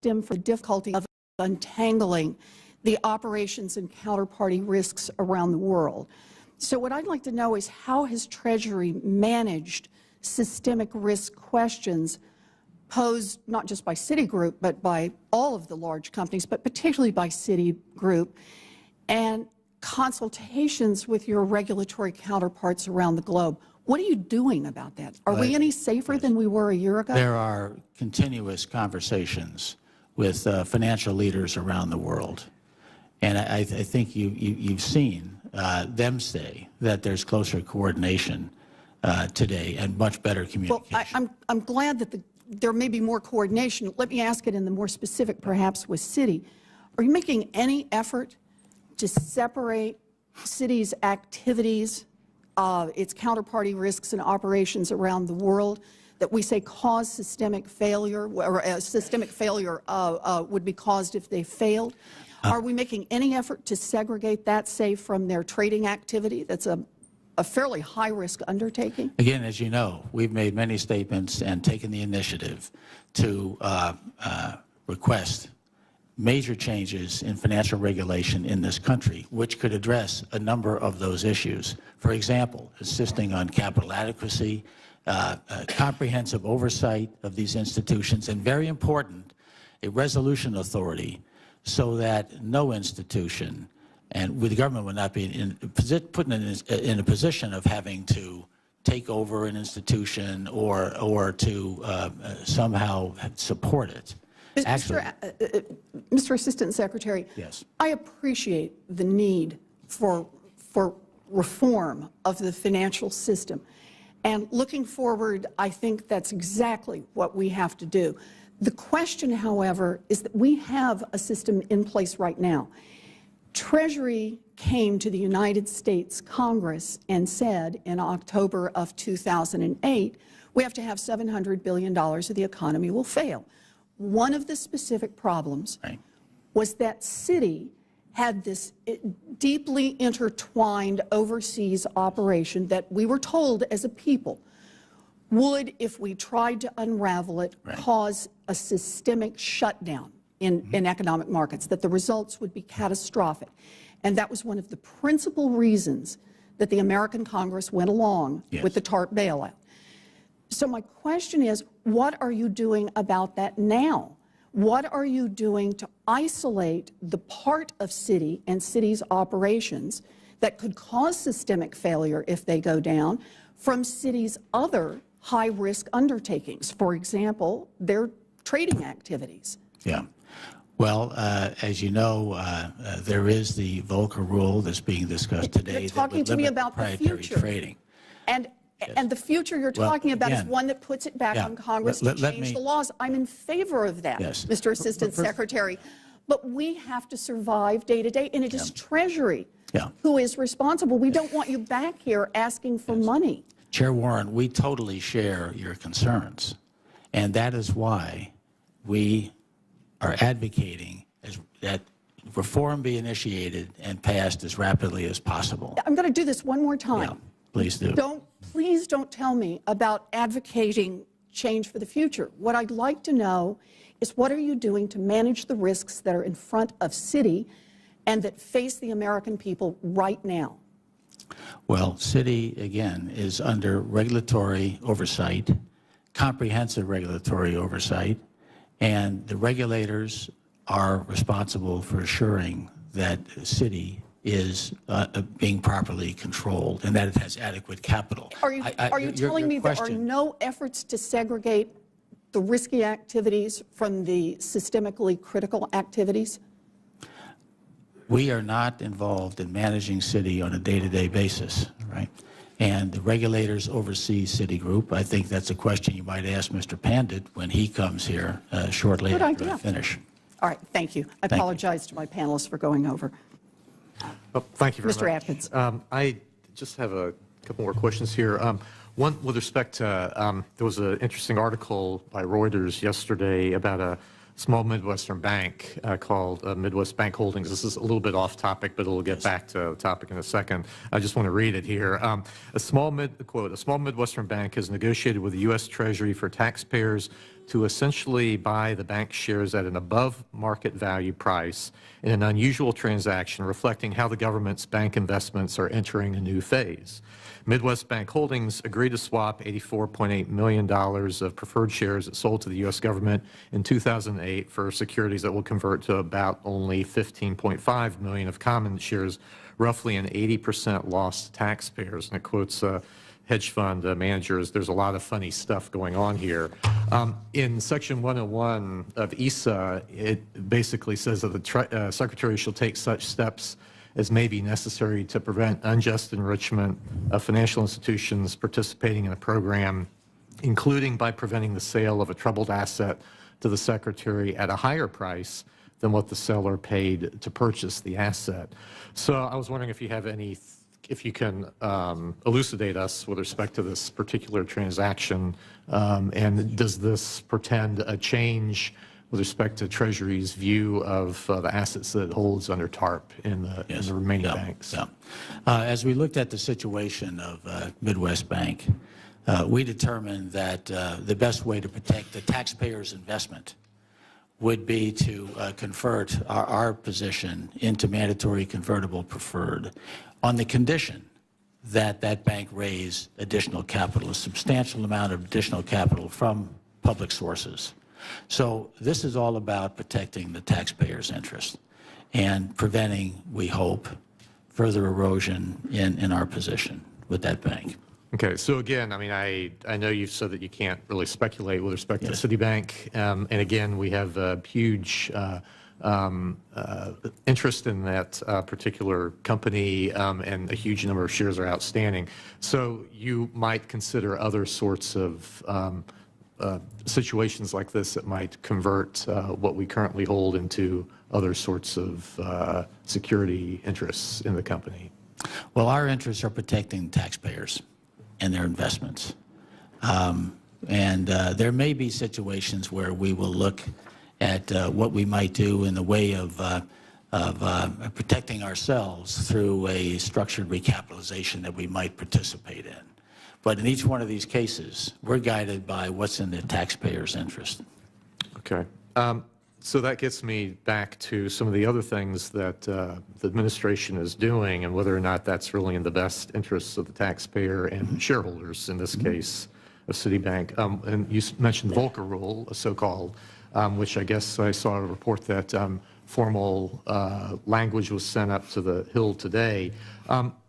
stem from the difficulty of untangling the operations and counterparty risks around the world. So what I'd like to know is, how has Treasury managed systemic risk questions posed not just by Citigroup, but by all of the large companies, but particularly by Citigroup, and consultations with your regulatory counterparts around the globe? What are you doing about that? Are we any safer than we were a year ago? There are continuous conversations with financial leaders around the world. And I think you've seen them say that there's closer coordination today and much better communication. Well, I'm glad that there may be more coordination. Let me ask it in the more specific, perhaps, with Citi. Are you making any effort to separate Citi's activities, its counterparty risks and operations around the world that we say cause systemic failure, or systemic failure would be caused if they failed? Are we making any effort to segregate that, say, from their trading activity? That's a fairly high-risk undertaking. Again, as you know, we've made many statements and taken the initiative to request major changes in financial regulation in this country, which could address a number of those issues. For example, insisting on capital adequacy, comprehensive oversight of these institutions, and very important, a resolution authority so that no institution, and the government would not be put in a position of having to take over an institution or to somehow support it. Mr. Assistant Secretary, yes. I appreciate the need for reform of the financial system. And looking forward, I think that's exactly what we have to do. The question, however, is that we have a system in place right now. Treasury came to the United States Congress and said in October of 2008, we have to have $700 billion or the economy will fail. One of the specific problems was that Citi had this deeply intertwined overseas operation that we were told as a people would, if we tried to unravel it, cause a systemic shutdown in economic markets, that the results would be catastrophic. And that was one of the principal reasons that the American Congress went along with the TARP bailout. So my question is, what are you doing about that now? What are you doing to isolate the part of Citi and Citi's operations that could cause systemic failure if they go down from Citi's other high-risk undertakings, for example, their trading activities? Yeah. Well, as you know, there is the Volcker rule that's being discussed today. You're talking to me about the future. Trading. And the future you're talking about is one that puts it back on Congress to change the laws. I'm in favor of that, Mr. Assistant Secretary. But we have to survive day to day, and it is Treasury who is responsible. We don't want you back here asking for money. Chair Warren, we totally share your concerns, and that is why we are advocating that reform be initiated and passed as rapidly as possible. I'm going to do this one more time. Yeah, please do. Please don't tell me about advocating change for the future. What I'd like to know is, what are you doing to manage the risks that are in front of Citi and that face the American people right now? Well, Citi, again, is under regulatory oversight, comprehensive regulatory oversight, and the regulators are responsible for assuring that Citi is being properly controlled and that it has adequate capital. Are you telling me there are no efforts to segregate the risky activities from the systemically critical activities? We are not involved in managing Citi on a day-to-day basis, right? And the regulators oversee Citigroup. I think that's a question you might ask Mr. Pandit when he comes here shortly after I finish. All right, thank you. I apologize to my panelists for going over. Well, thank you very much. Mr. Atkins. I just have a couple more questions here. One with respect to, there was an interesting article by Reuters yesterday about a small Midwestern bank called Midwest Bank Holdings. This is a little bit off topic, but it'll get back to the topic in a second. I just want to read it here. A small Midwestern bank has negotiated with the U.S. Treasury for taxpayers to essentially buy the bank shares at an above market value price in an unusual transaction reflecting how the government's bank investments are entering a new phase. Midwest Bank Holdings agreed to swap $84.8 million of preferred shares that sold to the U.S. government in 2008 for securities that will convert to about only 15.5 million of common shares, roughly an 80% loss to taxpayers. And it quotes hedge fund managers, there's a lot of funny stuff going on here. In Section 101 of ESA, it basically says that the Secretary shall take such steps as may be necessary to prevent unjust enrichment of financial institutions participating in a program, including by preventing the sale of a troubled asset to the Secretary at a higher price than what the seller paid to purchase the asset. So I was wondering if you have if you can elucidate us with respect to this particular transaction, and does this portend a change with respect to Treasury's view of the assets that it holds under TARP in the remaining banks? Yeah. As we looked at the situation of Midwest Bank, we determined that the best way to protect the taxpayers' investment would be to convert our position into mandatory convertible preferred on the condition that that bank raise additional capital, a substantial amount of additional capital from public sources. So this is all about protecting the taxpayers' interest and preventing, we hope, further erosion in our position with that bank. Okay, so again, I mean, I know you've said that you can't really speculate with respect to Citibank, and again, we have a huge interest in that particular company, and a huge number of shares are outstanding. So you might consider other sorts of situations like this that might convert what we currently hold into other sorts of security interests in the company. Well, our interests are protecting taxpayers and their investments. There may be situations where we will look at what we might do in the way of protecting ourselves through a structured recapitalization that we might participate in. But in each one of these cases, we're guided by what's in the taxpayer's interest. Okay. So that gets me back to some of the other things that the administration is doing and whether or not that's really in the best interests of the taxpayer and shareholders, in this case, of Citibank. And you mentioned Volcker Rule, so-called, which I guess I saw a report that formal language was sent up to the Hill today.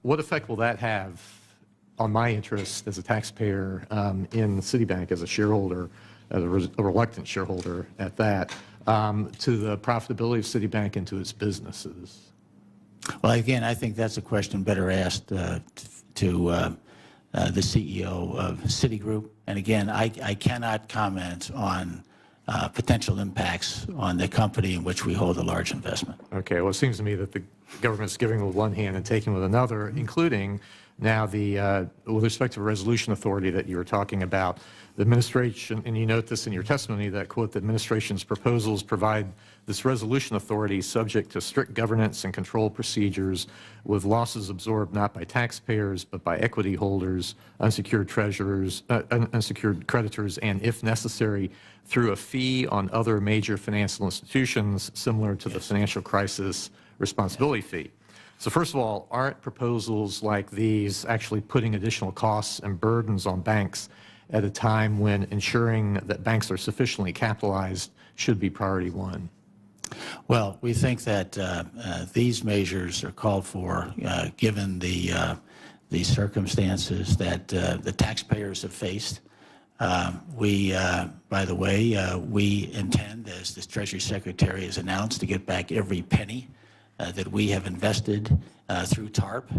What effect will that have on my interest as a taxpayer in Citibank as a shareholder, as a reluctant shareholder at that, to the profitability of Citibank and to its businesses? Well, again, I think that's a question better asked to the CEO of Citigroup. And again, I cannot comment on potential impacts on the company in which we hold a large investment. Okay. Well, it seems to me that the government's giving with one hand and taking with another, including now with respect to the resolution authority that you were talking about. The administration, and you note this in your testimony, that, quote, the administration's proposals provide this resolution authority subject to strict governance and control procedures with losses absorbed not by taxpayers but by equity holders, unsecured creditors, and, if necessary, through a fee on other major financial institutions similar to the financial crisis responsibility fee. So first of all, aren't proposals like these actually putting additional costs and burdens on banks at a time when ensuring that banks are sufficiently capitalized should be priority one? Well, we think that these measures are called for given the circumstances that the taxpayers have faced. By the way, we intend, as the Treasury Secretary has announced, to get back every penny that we have invested through TARP,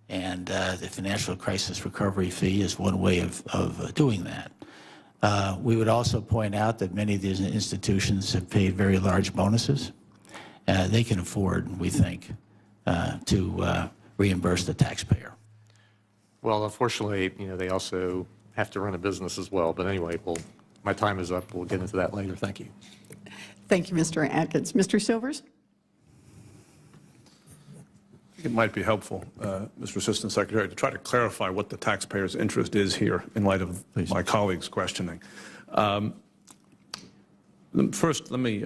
and the financial crisis recovery fee is one way of doing that. We would also point out that many of these institutions have paid very large bonuses. They can afford, we think, to reimburse the taxpayer. Well, unfortunately, they also have to run a business as well. But anyway, my time is up. We'll get into that later. Thank you. Thank you, Mr. Atkins. Mr. Silvers? I think it might be helpful, Mr. Assistant Secretary, to try to clarify what the taxpayer's interest is here in light of my colleague's questioning. First, let me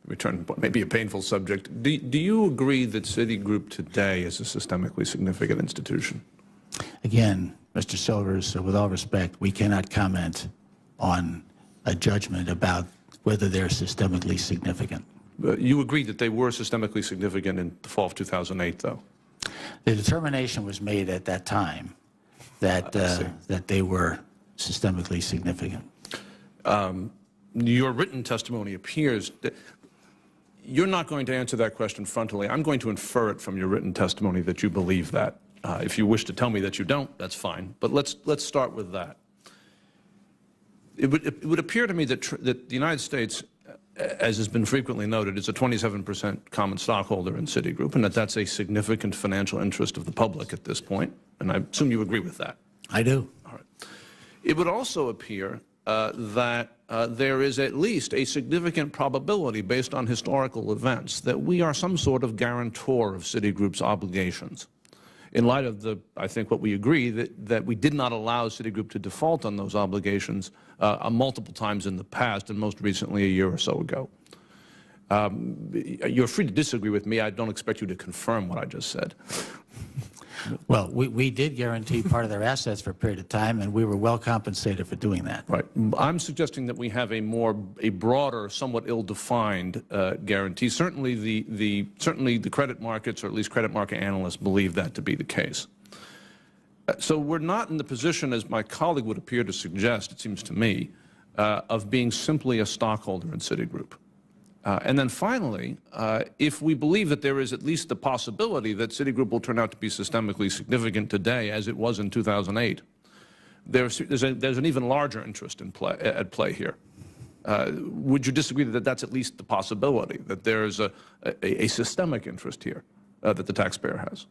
return to maybe a painful subject. Do you agree that Citigroup today is a systemically significant institution? Again, Mr. Silvers, with all respect, we cannot comment on a judgment about whether they're systemically significant. You agreed that they were systemically significant in the fall of 2008, though. The determination was made at that time that that they were systemically significant. Your written testimony appears that you're not going to answer that question frontally. I'm going to infer it from your written testimony that you believe that. If you wish to tell me that you don't, that's fine. But let's start with that. It would appear to me that that the United States, as has been frequently noted, is a 27% common stockholder in Citigroup, and that's a significant financial interest of the public at this point. And I assume you agree with that. I do. All right. It would also appear that there is at least a significant probability, based on historical events, that we are some sort of guarantor of Citigroup's obligations. In light of I think what we agree, that we did not allow Citigroup to default on those obligations multiple times in the past, and most recently a year or so ago. You're free to disagree with me. I don't expect you to confirm what I just said. Well, we did guarantee part of their assets for a period of time, and we were well compensated for doing that. Right. I'm suggesting that we have a broader, somewhat ill-defined guarantee. Certainly the credit markets, or at least credit market analysts, believe that to be the case. So we're not in the position, as my colleague would appear to suggest, it seems to me, of being simply a stockholder in Citigroup. And then finally, if we believe that there is at least the possibility that Citigroup will turn out to be systemically significant today, as it was in 2008, there's an even larger interest at play here. Would you disagree that that's at least the possibility, that there's a systemic interest here that the taxpayer has?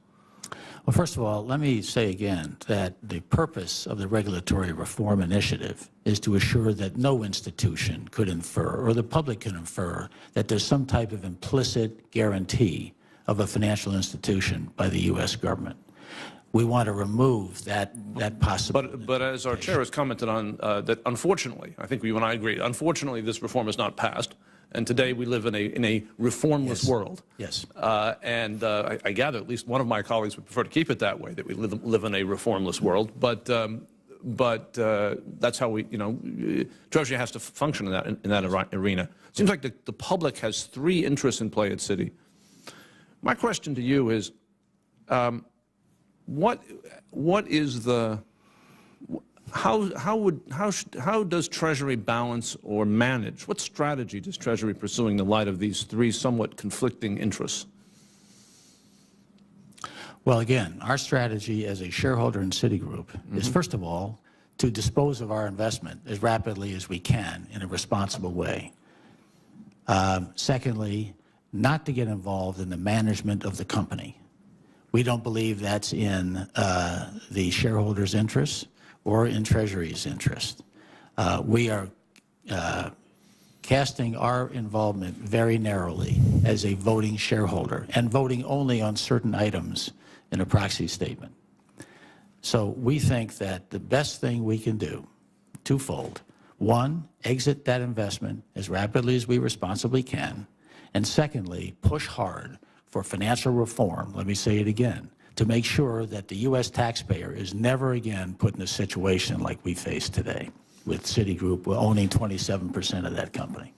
Well, first of all, let me say again that the purpose of the Regulatory Reform Initiative is to assure that no institution could infer, or the public can infer, that there's some type of implicit guarantee of a financial institution by the U.S. government. We want to remove that possibility. But as our chair has commented on, that unfortunately, I think you and I agree, unfortunately this reform is not passed. And today we live in a reformless world. Yes. And I gather at least one of my colleagues would prefer to keep it that way, that we live in a reformless world. But that's how we, Treasury has to function in that arena. It seems like the public has three interests in play at Citi. My question to you is, what is the how does Treasury balance or manage? What strategy does Treasury pursue in the light of these three somewhat conflicting interests? Well, again, our strategy as a shareholder in Citigroup is, first of all, to dispose of our investment as rapidly as we can in a responsible way. Secondly, not to get involved in the management of the company. We don't believe that's in the shareholders' interests or in Treasury's interest. We are casting our involvement very narrowly as a voting shareholder and voting only on certain items in a proxy statement. So we think that the best thing we can do, twofold. One, exit that investment as rapidly as we responsibly can. And secondly, push hard for financial reform, let me say it again, to make sure that the U.S. taxpayer is never again put in a situation like we face today, with Citigroup owning 27% of that company.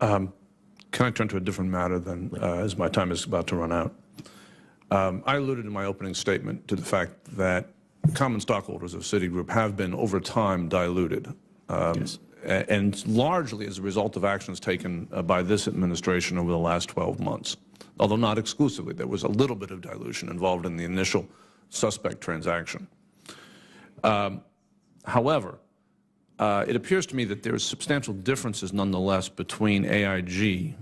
Can I turn to a different matter then, as my time is about to run out? I alluded in my opening statement to the fact that common stockholders of Citigroup have been, over time, diluted. Yes. And largely as a result of actions taken by this administration over the last 12 months. Although not exclusively. There was a little bit of dilution involved in the initial suspect transaction. However, it appears to me that there are substantial differences nonetheless between AIG,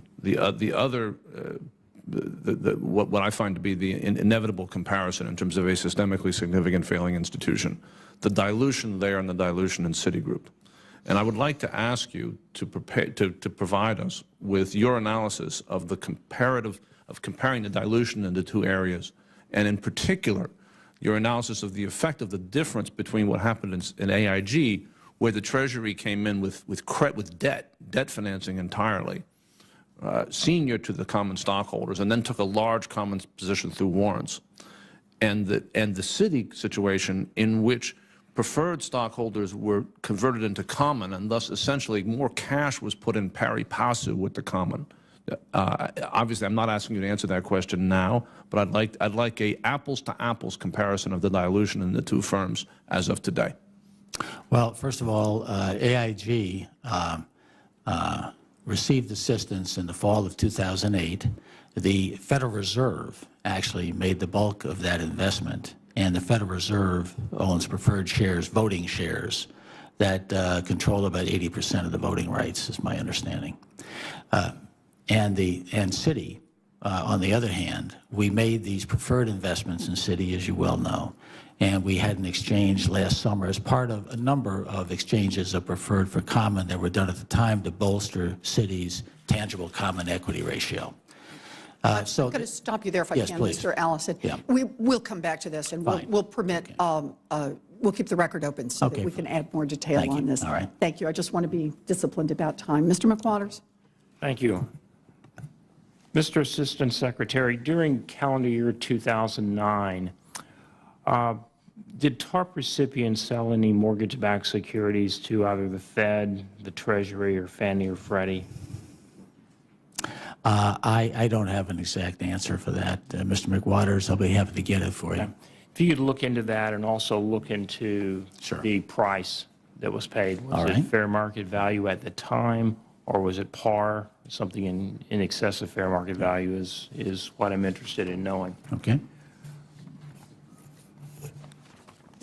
what I find to be the inevitable comparison in terms of a systemically significant failing institution, the dilution there and the dilution in Citigroup. And I would like to ask you to provide us with your analysis of the comparing the dilution in the two areas, and in particular, your analysis of the effect of the difference between what happened in AIG, where the Treasury came in with debt financing entirely, senior to the common stockholders, and then took a large common position through warrants, and the Citi situation in which preferred stockholders were converted into common, and thus essentially more cash was put in pari passu with the common. Obviously, I'm not asking you to answer that question now, but I'd like a apples to apples comparison of the dilution in the two firms as of today. Well, first of all, AIG received assistance in the fall of 2008. The Federal Reserve actually made the bulk of that investment, and the Federal Reserve owns preferred shares, voting shares, that control about 80% of the voting rights, is my understanding. And Citi, on the other hand, we made these preferred investments in Citi, as you well know, and we had an exchange last summer as part of a number of exchanges of preferred for common that were done at the time to bolster Citi's tangible common equity ratio. I'm going to stop you there if I Yes, can, please. Mr. Allison. Yeah. We'll come back to this, and we'll permit, we'll keep the record open so that we can add more detail Thank you. on this. All right. Thank you. I just want to be disciplined about time. Mr. McWatters? Thank you. Mr. Assistant Secretary, during calendar year 2009, did TARP recipients sell any mortgage-backed securities to either the Fed, the Treasury, or Fannie or Freddie? I don't have an exact answer for that, Mr. McWatters. I'll be happy to get it for you. If you could look into that and also look into Sure. the price that was paid. Was All it right. fair market value at the time, or was it par? Something in excess of fair market value is what I'm interested in knowing. Okay.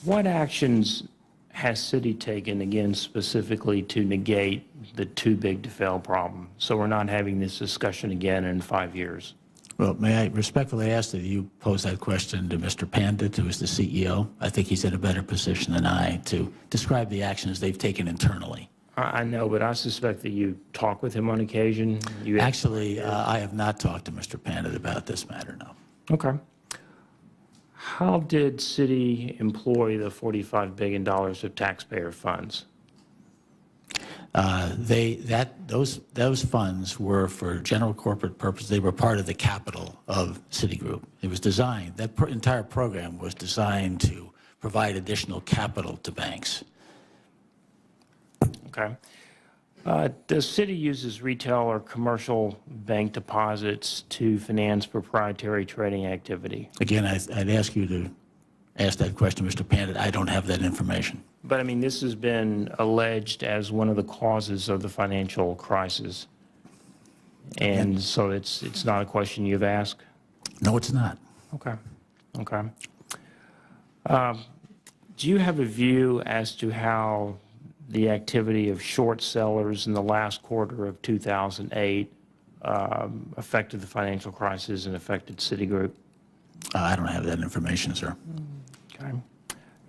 What actions has Citi taken, again, specifically to negate the too big to fail problem, so we're not having this discussion again in 5 years? Well, may I respectfully ask that you pose that question to Mr. Pandit, who is the CEO? I think he's in a better position than I to describe the actions they've taken internally. I know, but I suspect that you talk with him on occasion. Actually, I have not talked to Mr. Pandit about this matter, no. Okay. How did Citi employ the $45 billion of taxpayer funds? Those funds were for general corporate purposes. They were part of the capital of Citigroup. It was designed, that entire program was designed to provide additional capital to banks. Okay. Does Citi uses retail or commercial bank deposits to finance proprietary trading activity? Again, I'd ask you to ask that question, Mr. Pandit. I don't have that information. But I mean, this has been alleged as one of the causes of the financial crisis. And so it's not a question you've asked? No, it's not. Okay. Okay. Do you have a view as to how the activity of short sellers in the last quarter of 2008 affected the financial crisis and affected Citigroup? I don't have that information, sir. Okay.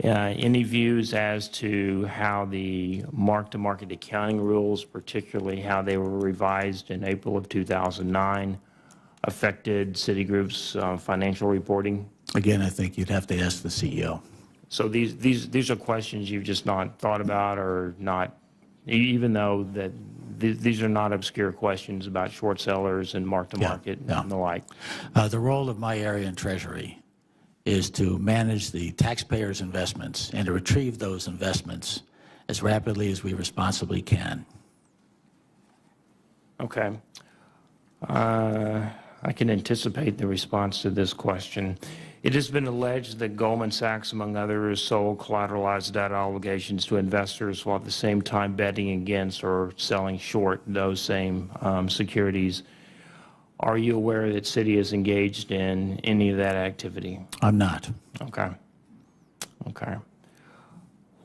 Any views as to how the mark-to-market accounting rules, particularly how they were revised in April of 2009, affected Citigroup's financial reporting? Again, I think you'd have to ask the CEO. So these are questions you've just not thought about, or not, even though that these are not obscure questions about short sellers and mark-to-market and the like. The role of my area in Treasury is to manage the taxpayers' investments and to retrieve those investments as rapidly as we responsibly can. Okay. I can anticipate the response to this question. It has been alleged that Goldman Sachs, among others, sold collateralized debt obligations to investors while at the same time betting against or selling short those same securities. Are you aware that Citi is engaged in any of that activity? I'm not. Okay. Okay.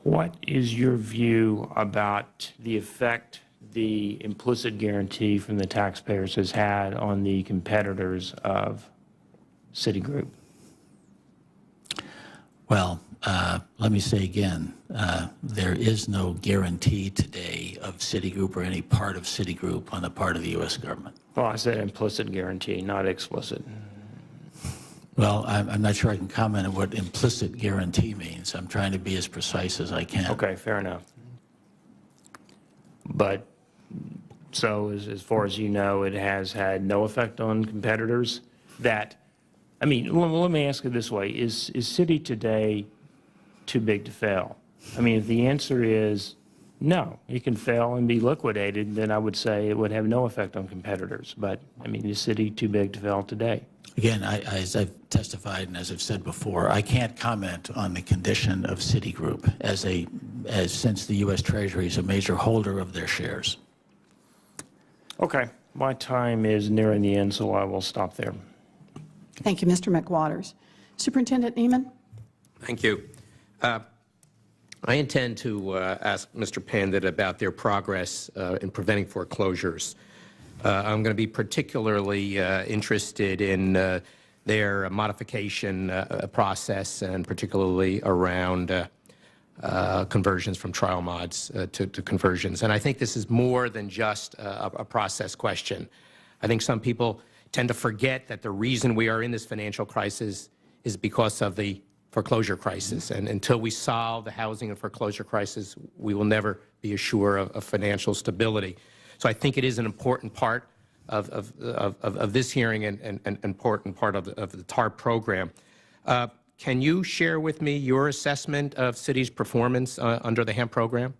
What is your view about the effect the implicit guarantee from the taxpayers has had on the competitors of Citigroup? Well, let me say again, there is no guarantee today of Citigroup or any part of Citigroup on the part of the U.S. government. Well, I said implicit guarantee, not explicit. Well, I'm not sure I can comment on what implicit guarantee means. I'm trying to be as precise as I can. Okay, fair enough. But so as far as you know, it has had no effect on competitors. I mean, let me ask it this way: Is Citi today too big to fail? I mean, if the answer is no, it can fail and be liquidated, then I would say it would have no effect on competitors. But I mean, is Citi too big to fail today? Again, as I've testified and as I've said before, I can't comment on the condition of Citigroup since the U.S. Treasury is a major holder of their shares. Okay, my time is nearing the end, so I will stop there. Thank you, Mr. McWaters. Superintendent Neiman? Thank you. I intend to ask Mr. Pandit about their progress in preventing foreclosures. I'm going to be particularly interested in their modification process, and particularly around conversions from trial mods to conversions. And I think this is more than just a process question. I think some people tend to forget that the reason we are in this financial crisis is because of the foreclosure crisis. And until we solve the housing and foreclosure crisis, we will never be assured of financial stability. So I think it is an important part of this hearing and important part of the TARP program. Can you share with me your assessment of Citi's performance under the HAMP program?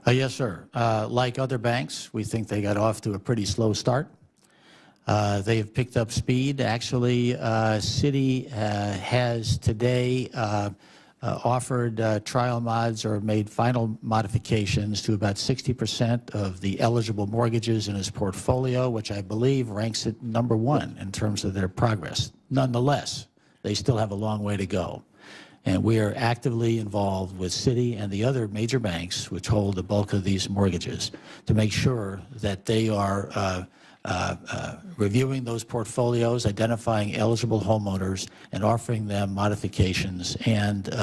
Yes, sir. Like other banks, we think they got off to a pretty slow start. They have picked up speed. Actually, Citi has today offered trial mods or made final modifications to about 60% of the eligible mortgages in its portfolio, which I believe ranks it #1 in terms of their progress. Nonetheless, they still have a long way to go. And we are actively involved with Citi and the other major banks which hold the bulk of these mortgages to make sure that they are reviewing those portfolios, identifying eligible homeowners, and offering them modifications and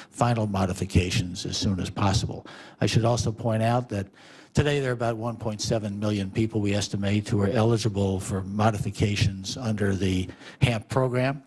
final modifications as soon as possible. I should also point out that today there are about 1.7 million people, we estimate, who are eligible for modifications under the HAMP program.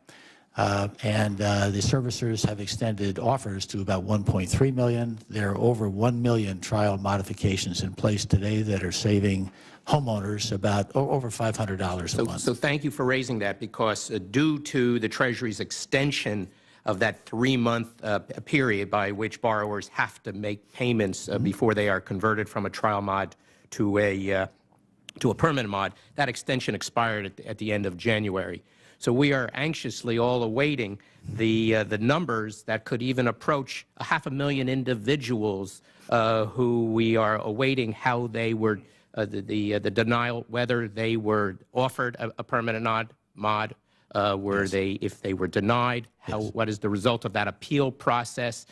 The servicers have extended offers to about 1.3 million. There are over 1 million trial modifications in place today that are saving homeowners about over $500 a month. So thank you for raising that, because due to the Treasury's extension of that 3-month period by which borrowers have to make payments before they are converted from a trial mod to a permanent mod, that extension expired at the end of January. So we are anxiously all awaiting the numbers that could even approach 500,000 individuals who we are awaiting how they were, the denial, whether they were offered a permanent mod, were they, if they were denied, what is the result of that appeal process?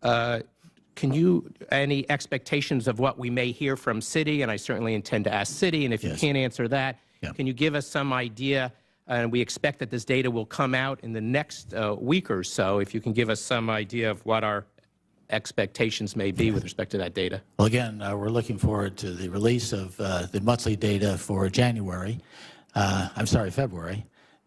Can you, any expectations of what we may hear from Citi? And I certainly intend to ask Citi, and if you can't answer that, can you give us some idea? And we expect that this data will come out in the next week or so. If you can give us some idea of what our expectations may be with respect to that data. Well, again, we're looking forward to the release of the monthly data for February.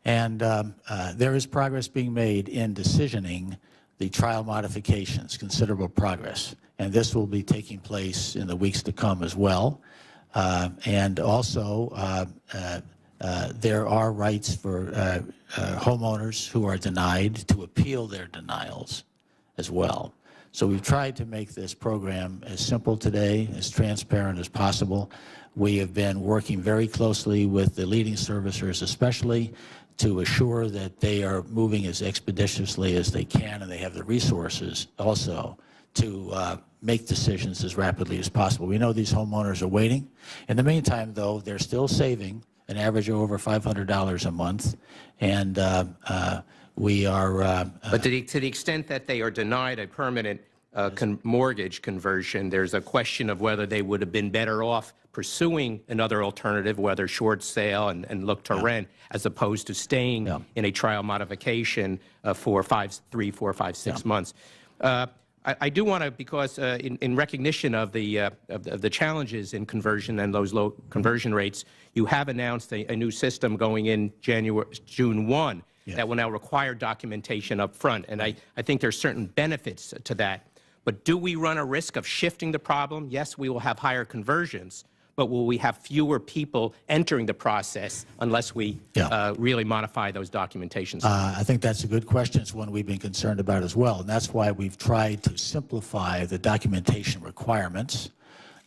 And there is progress being made in decisioning the trial modifications, considerable progress. And this will be taking place in the weeks to come as well. And also, there are rights for homeowners who are denied to appeal their denials as well. So we've tried to make this program as simple today, as transparent as possible. We have been working very closely with the leading servicers, especially to assure that they are moving as expeditiously as they can, and they have the resources also to make decisions as rapidly as possible. We know these homeowners are waiting. In the meantime, though, they're still saving an average of over $500 a month, and we are... but to the extent that they are denied a permanent mortgage conversion, there's a question of whether they would have been better off pursuing another alternative, whether short sale and look to rent, as opposed to staying in a trial modification for 3, 4, 5, 6 months. I do want to, because in recognition of the challenges in conversion and those low conversion rates, you have announced a new system going in June 1 that will now require documentation up front. And I think there's certain benefits to that. But do we run a risk of shifting the problem? Yes, we will have higher conversions, but will we have fewer people entering the process unless we really modify those documentations? I think that's a good question. It's one we've been concerned about as well, and that's why we've tried to simplify the documentation requirements.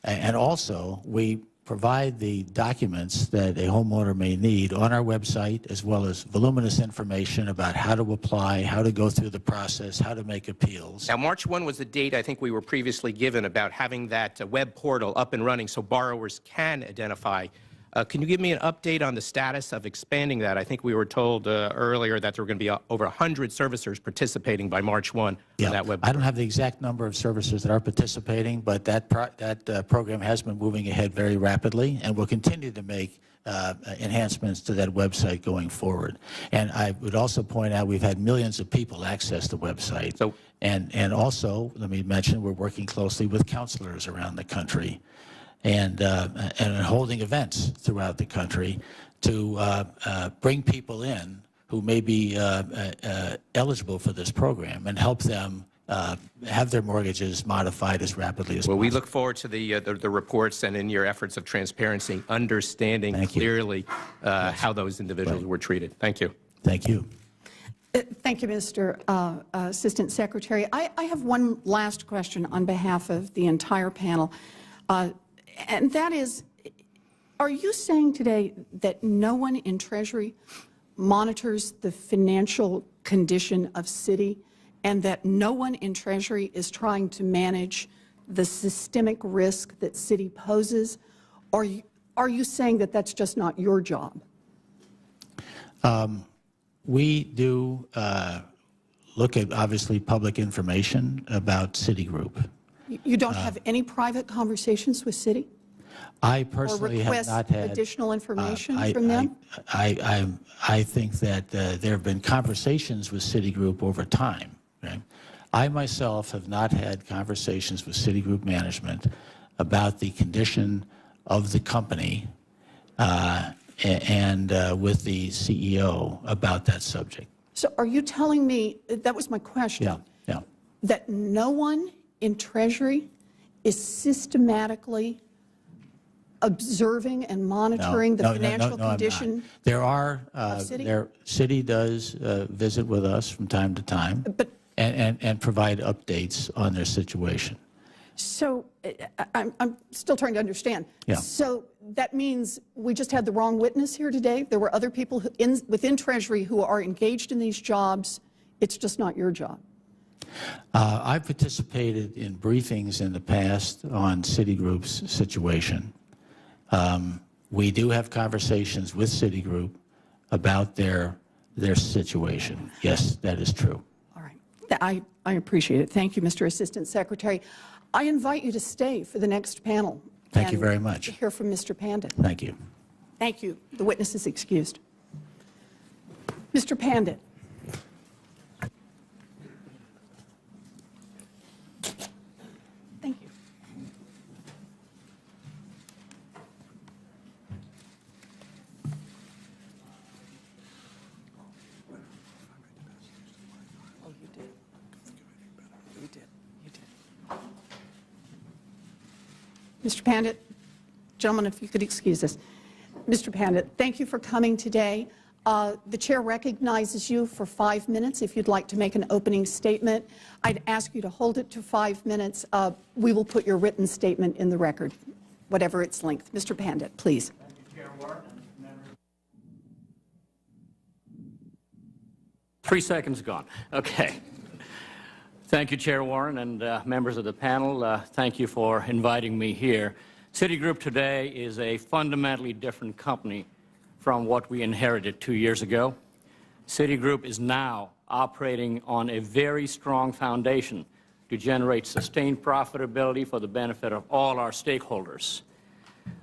And also, we provide the documents that a homeowner may need on our website, as well as voluminous information about how to apply, how to go through the process, how to make appeals. Now, March 1 was the date I think we were previously given about having that web portal up and running so borrowers can identify. Can you give me an update on the status of expanding that? I think we were told earlier that there were going to be over 100 servicers participating by March 1 on that web portal. I don't have the exact number of servicers that are participating, but that program has been moving ahead very rapidly, and we'll continue to make enhancements to that website going forward. And I would also point out we've had millions of people access the website. So, and also, let me mention, we're working closely with counselors around the country and holding events throughout the country to bring people in who may be eligible for this program and help them have their mortgages modified as rapidly as possible. well, we look forward to the reports and in your efforts of transparency, understanding clearly how those individuals were treated. Thank you. Thank you. Thank you, Mr. Assistant Secretary. I have one last question on behalf of the entire panel. And that is, are you saying today that no one in Treasury monitors the financial condition of Citi, and that no one in Treasury is trying to manage the systemic risk that Citi poses? Or are you saying that that's just not your job? We do look at, obviously, public information about Citigroup. You don't have any private conversations with Citi? I personally have not had additional information from them? I think that there have been conversations with Citigroup over time. Right? I myself have not had conversations with Citigroup management about the condition of the company and with the CEO about that subject. So are you telling me, that was my question, that no one in Treasury is systematically observing and monitoring the financial condition? There are, of Citi? Citi does visit with us from time to time and provide updates on their situation. So I'm still trying to understand. Yeah. So that means we just had the wrong witness here today? There were other people within Treasury who are engaged in these jobs. It's just not your job. I've participated in briefings in the past on Citigroup's situation. We do have conversations with Citigroup about their situation. Yes, that is true. All right. I appreciate it. Thank you, Mr. Assistant Secretary. I invite you to stay for the next panel. Thank you very much. To hear from Mr. Pandit. Thank you. Thank you. The witness is excused. Mr. Pandit. Thank you. Oh, you did. You did. You did. Mr. Pandit, gentlemen, if you could excuse us. Mr. Pandit, thank you for coming today. The chair recognizes you for 5 minutes. If you'd like to make an opening statement, I'd ask you to hold it to 5 minutes. We will put your written statement in the record, whatever its length. Mr. Pandit, please. Thank you, Chair Warren and members. 3 seconds gone. Okay. Thank you, Chair Warren and members of the panel. Thank you for inviting me here. Citigroup today is a fundamentally different company from what we inherited 2 years ago. Citigroup is now operating on a very strong foundation to generate sustained profitability for the benefit of all our stakeholders.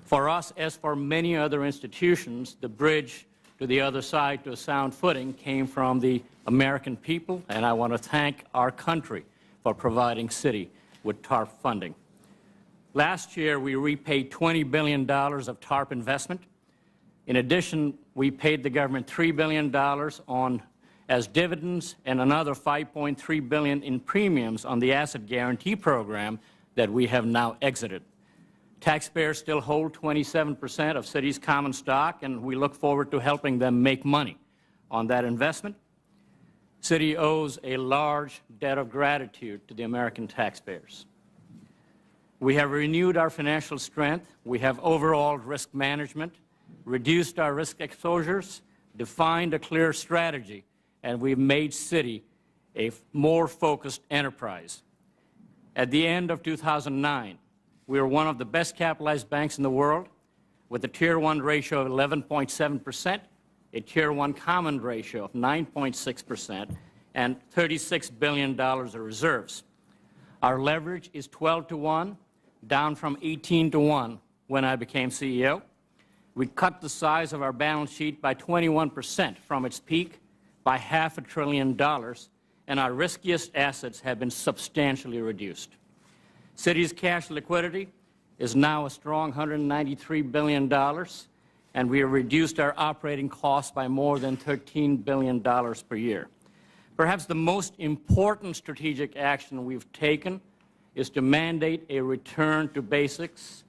For us, as for many other institutions, the bridge to the other side to a sound footing came from the American people, and I want to thank our country for providing Citi with TARP funding. Last year, we repaid $20 billion of TARP investment. In addition, we paid the government $3 billion on as dividends and another $5.3 billion in premiums on the asset guarantee program that we have now exited. Taxpayers still hold 27% of Citi's common stock, and we look forward to helping them make money on that investment. Citi owes a large debt of gratitude to the American taxpayers. We have renewed our financial strength. We have overhauled risk management, reduced our risk exposures, defined a clear strategy, and we've made Citi a more focused enterprise. At the end of 2009, we were one of the best capitalized banks in the world, with a Tier 1 ratio of 11.7%, a Tier 1 common ratio of 9.6%, and $36 billion of reserves. Our leverage is 12 to 1, down from 18 to 1 when I became CEO. We cut the size of our balance sheet by 21% from its peak, by $500 billion, and our riskiest assets have been substantially reduced. Citi's cash liquidity is now a strong $193 billion, and we have reduced our operating costs by more than $13 billion per year. Perhaps the most important strategic action we've taken is to mandate a return to basics,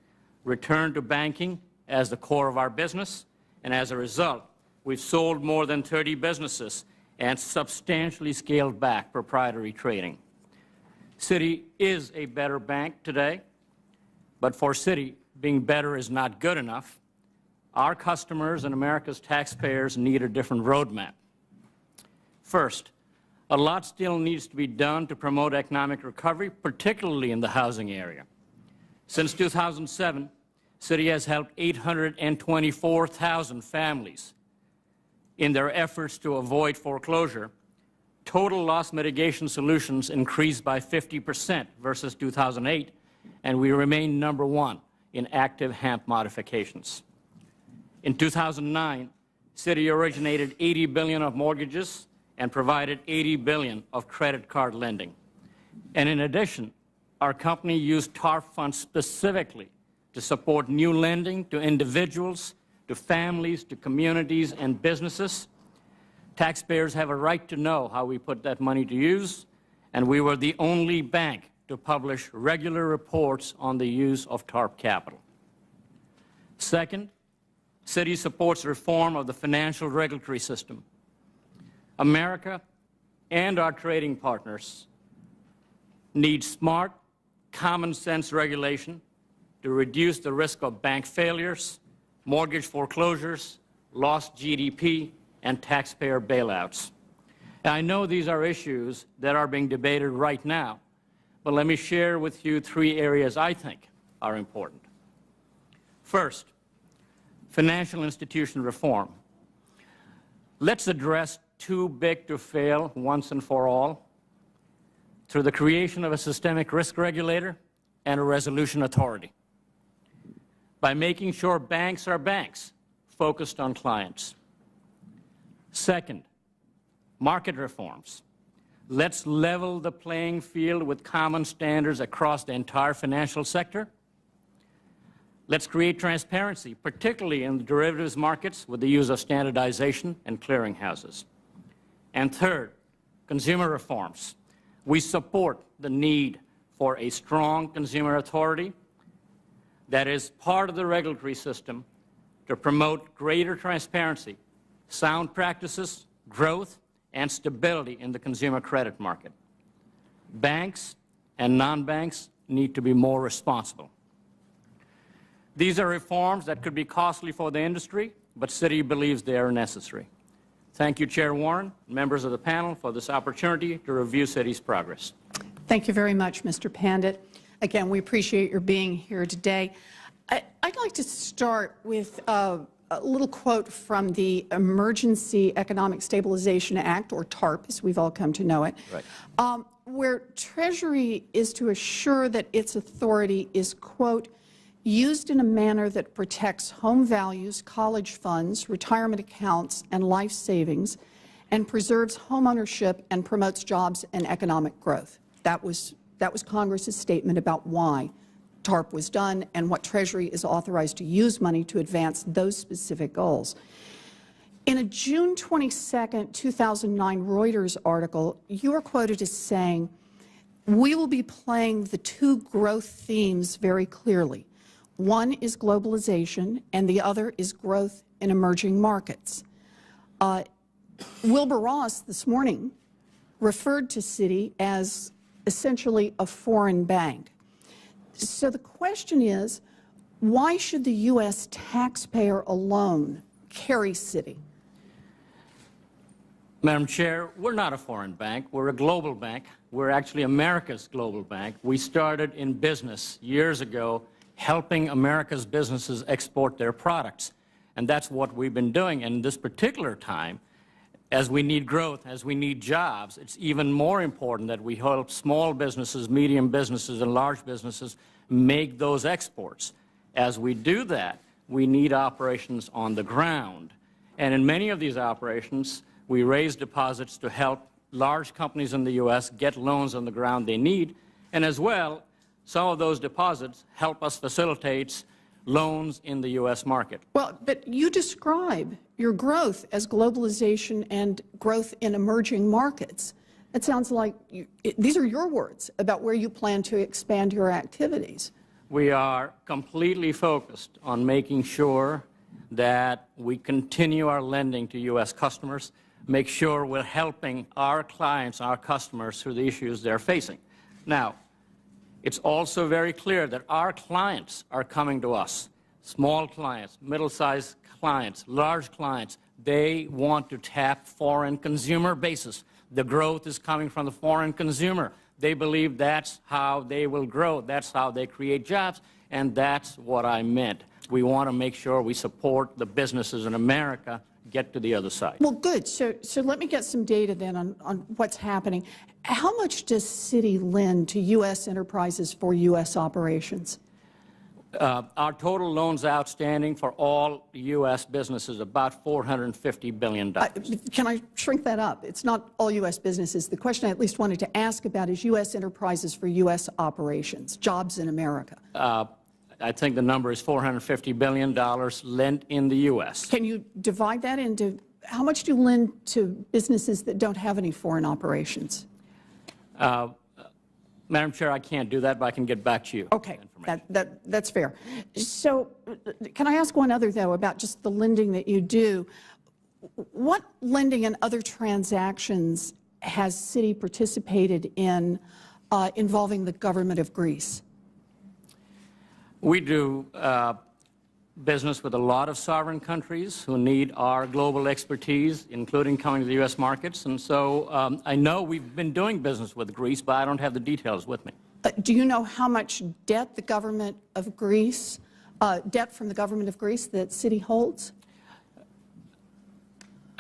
return to banking as the core of our business, and as a result, we've sold more than 30 businesses and substantially scaled back proprietary trading. Citi is a better bank today, but for Citi, being better is not good enough. Our customers and America's taxpayers need a different roadmap. First, a lot still needs to be done to promote economic recovery, particularly in the housing area. Since 2007, Citi has helped 824,000 families in their efforts to avoid foreclosure. Total loss mitigation solutions increased by 50% versus 2008, and we remain #1 in active HAMP modifications. In 2009, Citi originated $80 billion of mortgages and provided $80 billion of credit card lending. And in addition, our company used TARP funds specifically to support new lending to individuals, to families, to communities, and businesses. Taxpayers have a right to know how we put that money to use, and we were the only bank to publish regular reports on the use of TARP capital. Second, Citi supports reform of the financial regulatory system. America and our trading partners need smart, common-sense regulation to reduce the risk of bank failures, mortgage foreclosures, lost GDP, and taxpayer bailouts. And I know these are issues that are being debated right now, but let me share with you 3 areas I think are important. First, financial institution reform. Let's address too big to fail once and for all through the creation of a systemic risk regulator and a resolution authority, by making sure banks are banks focused on clients. Second, market reforms. Let's level the playing field with common standards across the entire financial sector. Let's create transparency, particularly in the derivatives markets with the use of standardization and clearinghouses. And third, consumer reforms. We support the need for a strong consumer authority that is part of the regulatory system to promote greater transparency, sound practices, growth, and stability in the consumer credit market. Banks and non-banks need to be more responsible. These are reforms that could be costly for the industry, but Citi believes they are necessary. Thank you, Chair Warren, members of the panel, for this opportunity to review Citi's progress. Thank you very much, Mr. Pandit. Again, we appreciate your being here today. I'd like to start with a little quote from the Emergency Economic Stabilization Act, or TARP, as we've all come to know it, right, where Treasury is to assure that its authority is, quote, used in a manner that protects home values, college funds, retirement accounts, and life savings, and preserves home ownership and promotes jobs and economic growth. That was Congress's statement about why TARP was done and what Treasury is authorized to use money to advance those specific goals. In a June 22nd, 2009 Reuters article, you were quoted as saying, "We will be playing the two growth themes very clearly. One is globalization, and the other is growth in emerging markets." Wilbur Ross this morning referred to Citi as essentially a foreign bank. So the question is, why should the U.S. taxpayer alone carry Citi? Madam Chair, we're not a foreign bank. We're a global bank. We're actually America's global bank. We started in business years ago helping America's businesses export their products. And that's what we've been doing. And this particular time, as we need growth, as we need jobs, it's even more important that we help small businesses, medium businesses, and large businesses make those exports. As we do that, we need operations on the ground. And in many of these operations, we raise deposits to help large companies in the U.S. get loans on the ground they need. And as well, some of those deposits help us facilitate loans in the U.S. market. Well, but you describe your growth as globalization and growth in emerging markets. It sounds like these are your words about where you plan to expand your activities. We are completely focused on making sure that we continue our lending to U.S. customers, make sure we're helping our clients, our customers, through the issues they're facing. Now, it's also very clear that our clients are coming to us, small clients, middle-sized clients, large clients. They want to tap foreign consumer bases. The growth is coming from the foreign consumer. They believe that's how they will grow, that's how they create jobs, and that's what I meant. We want to make sure we support the businesses in America get to the other side. Well, good. So let me get some data then on what's happening. How much does Citi lend to U.S. enterprises for U.S. operations? Our total loans outstanding for all U.S. businesses about $450 billion. Can I shrink that up? It's not all U.S. businesses. The question I at least wanted to ask about is U.S. enterprises for U.S. operations, jobs in America. I think the number is $450 billion lent in the U.S. Can you divide that into how much do you lend to businesses that don't have any foreign operations? Madam Chair, I can't do that, but I can get back to you. Okay, that's fair. So can I ask one other, though, about just the lending that you do? What lending and other transactions has Citi participated in involving the government of Greece? We do business with a lot of sovereign countries who need our global expertise, including coming to the U.S. markets. And so I know we've been doing business with Greece, but I don't have the details with me. Do you know how much debt the government of Greece, debt from the government of Greece that Citi holds?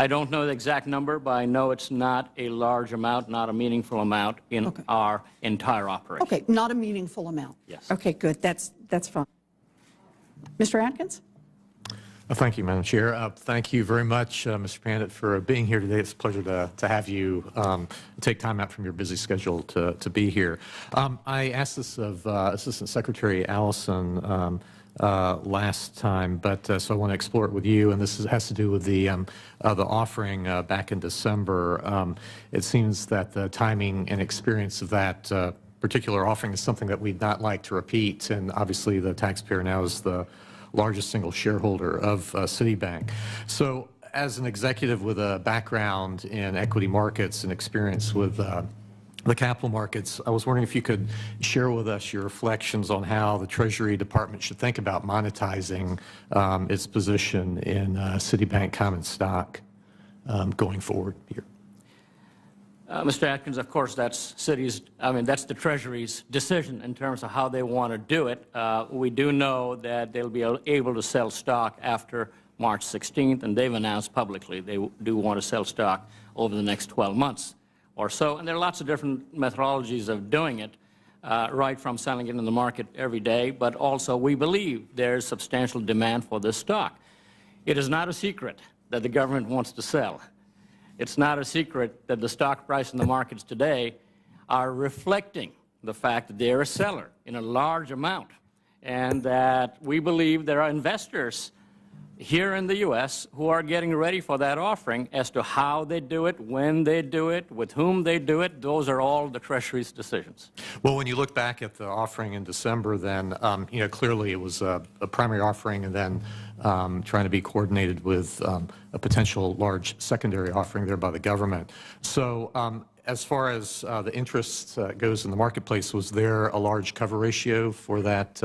I don't know the exact number, but I know it's not a large amount, not a meaningful amount in our entire operation. Okay, not a meaningful amount. Yes. Okay, good. That's fine. Mr. Atkins? Thank you, Madam Chair. Thank you very much, Mr. Pandit, for being here today. It's a pleasure to have you take time out from your busy schedule to be here. I asked this of Assistant Secretary Allison last time, but so I want to explore it with you, and this has to do with the offering back in December. It seems that the timing and experience of that particular offering is something that we'd not like to repeat, and obviously the taxpayer now is the largest single shareholder of Citibank. So as an executive with a background in equity markets and experience with the capital markets, I was wondering if you could share with us your reflections on how the Treasury Department should think about monetizing its position in Citibank common stock going forward here. Mr. Atkins, of course, that's that's the Treasury's decision in terms of how they want to do it. We do know that they'll be able to sell stock after March 16th, and they've announced publicly they do want to sell stock over the next 12 months or so. And there are lots of different methodologies of doing it, right from selling it in the market every day, but also we believe there's substantial demand for this stock. It is not a secret that the government wants to sell. It's not a secret that the stock price in the markets today are reflecting the fact that they're a seller in a large amount, and that we believe there are investors here in the U.S. who are getting ready for that offering. As to how they do it, when they do it, with whom they do it, those are all the Treasury's decisions. Well, when you look back at the offering in December, then clearly it was a primary offering, and then trying to be coordinated with a potential large secondary offering there by the government. So as far as the interest goes in the marketplace, was there a large cover ratio for that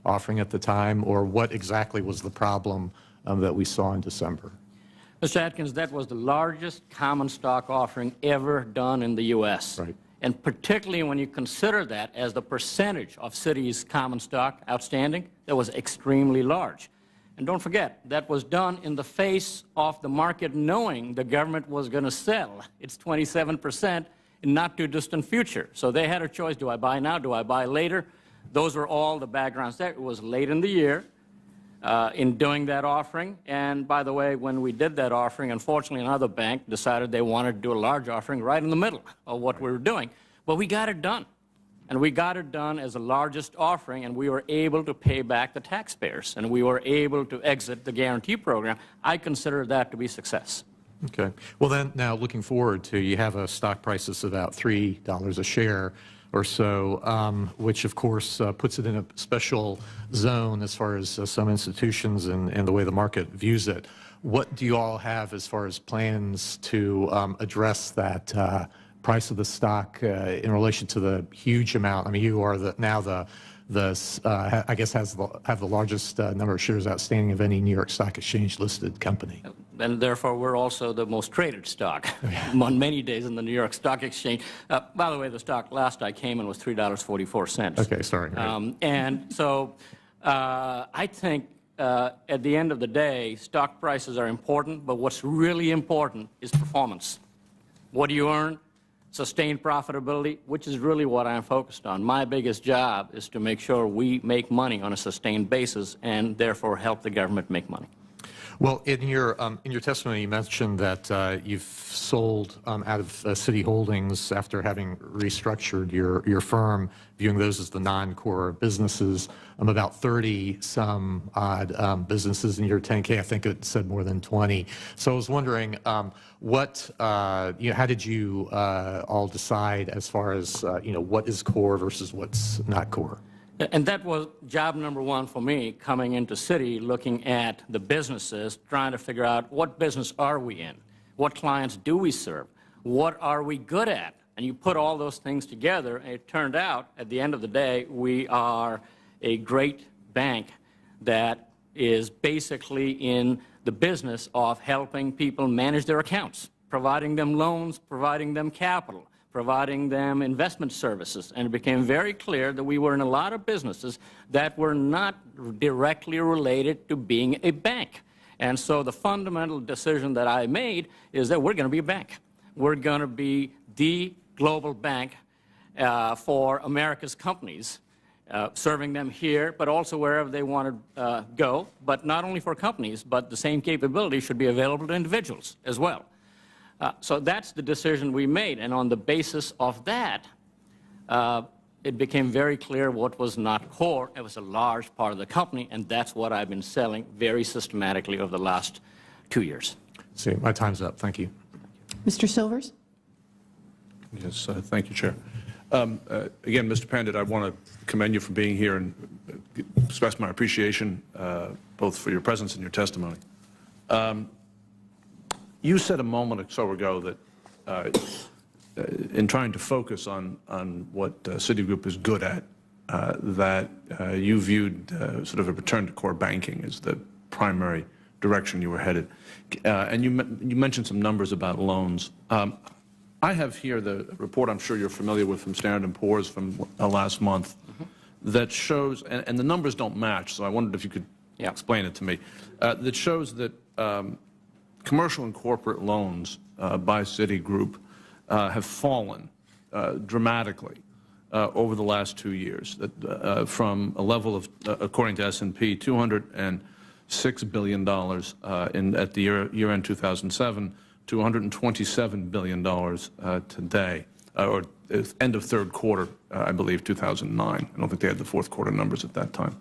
offering at the time, or what exactly was the problem that we saw in December? Mr. Atkins, that was the largest common stock offering ever done in the U.S. Right. And particularly when you consider that as the percentage of Citi's common stock outstanding, that was extremely large. And don't forget, that was done in the face of the market knowing the government was going to sell its 27% in not too distant future. So they had a choice: do I buy now, do I buy later? Those were all the backgrounds there. It was late in the year in doing that offering. And by the way, when we did that offering, unfortunately another bank decided they wanted to do a large offering right in the middle of what we were doing. But we got it done. And we got it done as the largest offering, and we were able to pay back the taxpayers, and we were able to exit the guarantee program. I consider that to be success. Okay. Well, then, now looking forward to, you have a stock price that's about $3 a share or so, which of course puts it in a special zone as far as some institutions and the way the market views it. What do you all have as far as plans to address that price of the stock in relation to the huge amount? I mean, you are I guess have the largest number of shares outstanding of any New York Stock Exchange listed company. And therefore, we're also the most traded stock on many days in the New York Stock Exchange. By the way, the stock last I came in was $3.44. Okay, sorry. Right. And so I think at the end of the day, stock prices are important, but what's really important is performance. What do you earn? Sustained profitability, which is really what I'm focused on. My biggest job is to make sure we make money on a sustained basis and therefore help the government make money. Well, in your testimony, you mentioned that you've sold out of Citi Holdings after having restructured your firm, viewing those as the non-core businesses. About 30-some odd businesses in your 10K. I think it said more than 20. So I was wondering, how did you all decide as far as what is core versus what's not core? And that was job number one for me coming into Citi, looking at the businesses, trying to figure out what business are we in, what clients do we serve, what are we good at. And you put all those things together, and it turned out, at the end of the day, we are a great bank that is basically in the business of helping people manage their accounts, providing them loans, providing them capital, providing them investment services. And it became very clear that we were in a lot of businesses that were not directly related to being a bank. And so the fundamental decision that I made is that we're going to be a bank. We're going to be the global bank for America's companies, serving them here, but also wherever they want to go. But not only for companies, but the same capability should be available to individuals as well. So that's the decision we made, and on the basis of that, it became very clear what was not core. It was a large part of the company, and that's what I've been selling very systematically over the last 2 years. See, my time's up. Thank you. Mr. Silvers? Yes, thank you, Chair. Again, Mr. Pandit, I want to commend you for being here and express my appreciation both for your presence and your testimony. You said a moment or so ago that in trying to focus on what Citigroup is good at, that you viewed sort of a return to core banking as the primary direction you were headed. And you mentioned some numbers about loans. I have here the report I'm sure you're familiar with from Standard & Poor's from last month that shows, and the numbers don't match, so I wondered if you could explain it to me, that shows that commercial and corporate loans by Citigroup have fallen dramatically over the last 2 years, from a level of, according to S&P, $206 billion at the year-end 2007 to $127 billion today, or end of third quarter, I believe, 2009. I don't think they had the fourth quarter numbers at that time.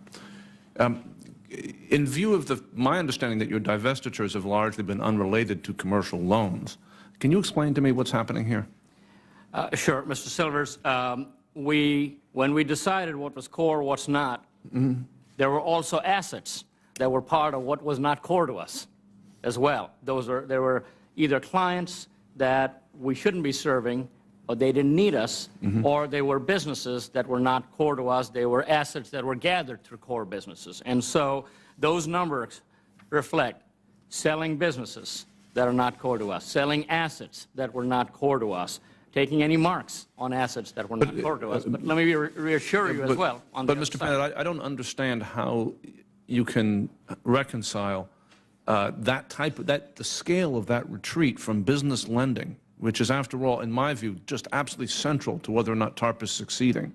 in view of my understanding that your divestitures have largely been unrelated to commercial loans, can you explain to me what's happening here? Sure, Mr. Silvers. When we decided what was core, what's not, there were also assets that were part of what was not core to us as well. There were either clients that we shouldn't be serving, or they didn't need us, or they were businesses that were not core to us. They were assets that were gathered through core businesses. And so those numbers reflect selling businesses that are not core to us, selling assets that were not core to us, taking any marks on assets that were not core to us. But let me reassure you as well. But Mr. Bennett, I don't understand how you can reconcile the scale of that retreat from business lending, which is, after all, in my view, just absolutely central to whether or not TARP is succeeding.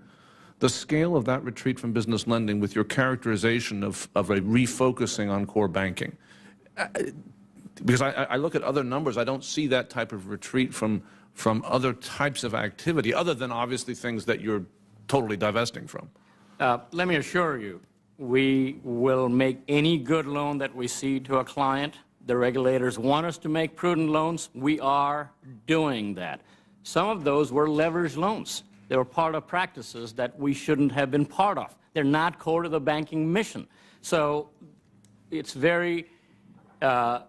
The scale of that retreat from business lending with your characterization of a refocusing on core banking. Because I look at other numbers, I don't see that type of retreat from other types of activity, other than obviously things that you're totally divesting from. Let me assure you, we will make any good loan that we see to a client. The regulators want us to make prudent loans. We are doing that. Some of those were leveraged loans. They were part of practices that we shouldn't have been part of. They're not core to the banking mission. So it's very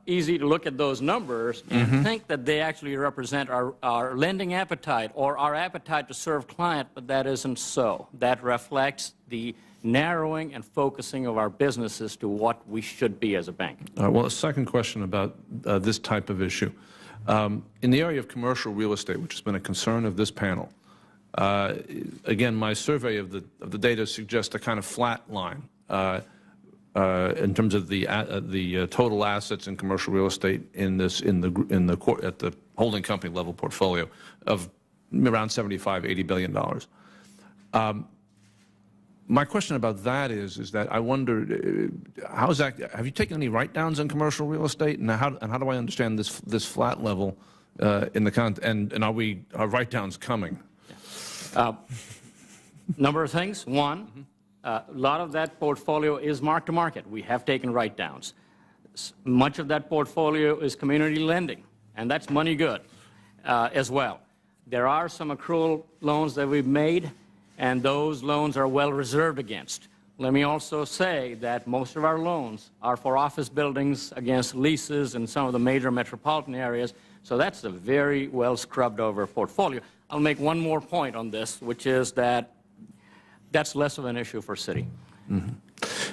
easy to look at those numbers and think that they actually represent our lending appetite or our appetite to serve client, but that isn't so. That reflects the narrowing and focusing of our businesses to what we should be as a bank. Well, a second question about this type of issue. In the area of commercial real estate, which has been a concern of this panel, again, my survey of the data suggests a kind of flat line in terms of the total assets in commercial real estate at the holding company level portfolio of around $75–80 billion. My question about that is that I wonder, how's that? Have you taken any write-downs in commercial real estate, and how do I understand this flat level in the and are write-downs coming? Number of things. One, a lot of that portfolio is mark-to-market. We have taken write-downs. Much of that portfolio is community lending, and that's money good as well. There are some accrual loans that we've made, and those loans are well reserved against. Let me also say that most of our loans are for office buildings against leases in some of the major metropolitan areas, so that's a very well scrubbed over portfolio. I'll make one more point on this, which is that that's less of an issue for Citi.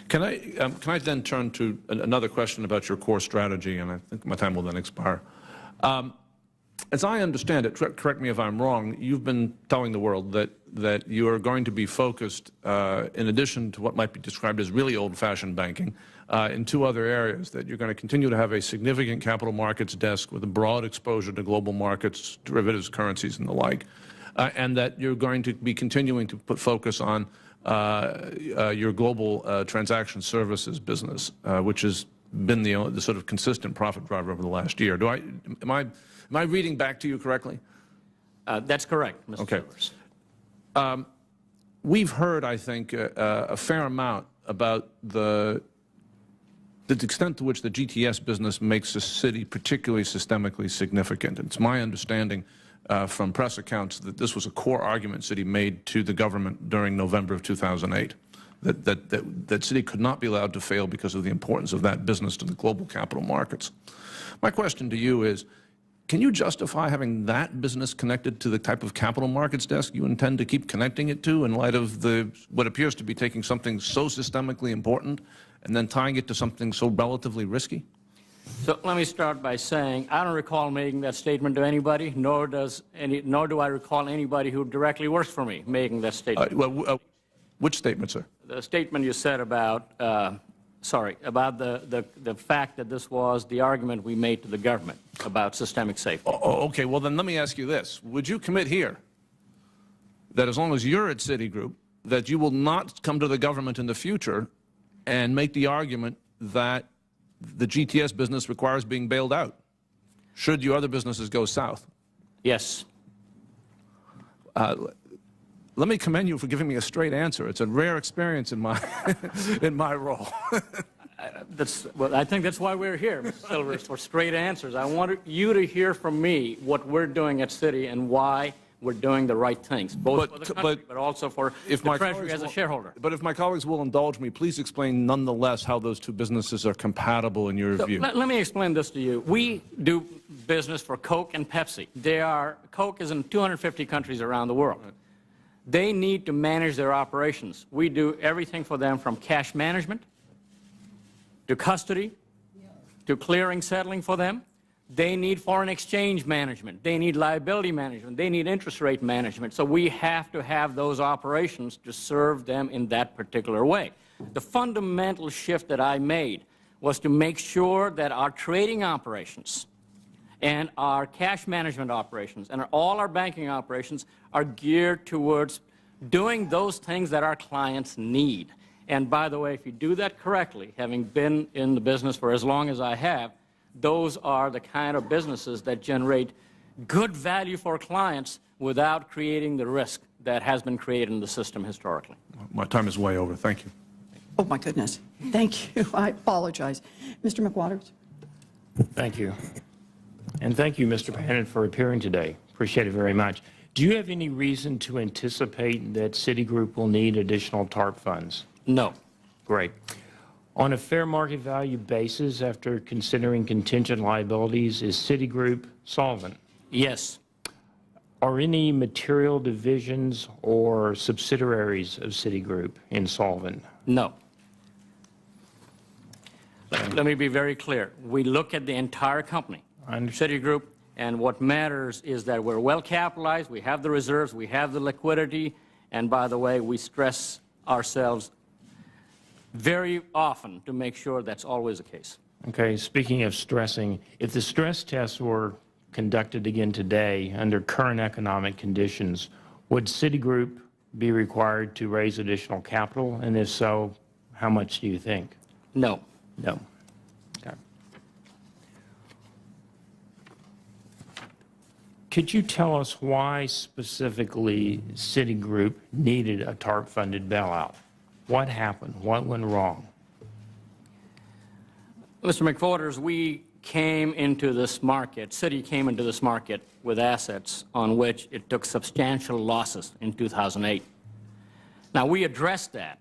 Can I then turn to another question about your core strategy, and I think my time will then expire. As I understand it, correct me if I'm wrong, you've been telling the world that you are going to be focused, in addition to what might be described as really old-fashioned banking, in two other areas, that you're going to continue to have a significant capital markets desk with a broad exposure to global markets, derivatives, currencies, and the like, and that you're going to be continuing to put focus on your global transaction services business, which has been the sort of consistent profit driver over the last year. Am I reading back to you correctly? That's correct, Mr. Silvers. We've heard, I think, a fair amount about the extent to which the GTS business makes the Citi particularly systemically significant. It's my understanding from press accounts that this was a core argument Citi made to the government during November of 2008, that Citi could not be allowed to fail because of the importance of that business to the global capital markets. My question to you is, can you justify having that business connected to the type of capital markets desk you intend to keep connecting it to in light of what appears to be taking something so systemically important and then tying it to something so relatively risky? So let me start by saying I don't recall making that statement to anybody, nor do I recall anybody who directly works for me making that statement. Which statement, sir? The statement you said about about the fact that this was the argument we made to the government about systemic safety. Okay, well then let me ask you this. Would you commit here that as long as you're at Citigroup, that you will not come to the government in the future and make the argument that the GTS business requires being bailed out, should your other businesses go south? Yes. Let me commend you for giving me a straight answer. It's a rare experience in my in my role. Well, I think that's why we're here, Mr. Silvers, for straight answers. I want you to hear from me what we're doing at Citi and why we're doing the right things, both for the country, but also for the Treasury as a shareholder. But if my colleagues will indulge me, please explain nonetheless how those two businesses are compatible in your view. Let me explain this to you. We do business for Coke and Pepsi. Coke is in 250 countries around the world. They need to manage their operations. We do everything for them from cash management to custody to clearing, settling for them. They need foreign exchange management. They need liability management. They need interest rate management. So we have to have those operations to serve them in that particular way. The fundamental shift that I made was to make sure that our trading operations and our cash management operations and all our banking operations are geared towards doing those things that our clients need. And by the way, if you do that correctly, having been in the business for as long as I have, those are the kind of businesses that generate good value for clients without creating the risk that has been created in the system historically. My time is way over. Thank you. Oh, my goodness. Thank you. I apologize. Mr. McWaters. Thank you. And thank you, Mr. Bannon, for appearing today. Appreciate it very much. Do you have any reason to anticipate that Citigroup will need additional TARP funds? No. Great. On a fair market value basis, after considering contingent liabilities, is Citigroup solvent? Yes. Are any material divisions or subsidiaries of Citigroup insolvent? No. Let me be very clear. We look at the entire company, Citigroup, and what matters is that we're well capitalized, we have the reserves, we have the liquidity, and by the way, we stress ourselves very often to make sure that's always the case. Okay, speaking of stressing, if the stress tests were conducted again today under current economic conditions, would Citigroup be required to raise additional capital? And if so, how much do you think? No. No. Okay. Could you tell us why specifically Citigroup needed a TARP-funded bailout? What happened? What went wrong? Mr. McWaters, we came into this market, Citi came into this market with assets on which it took substantial losses in 2008. Now, we addressed that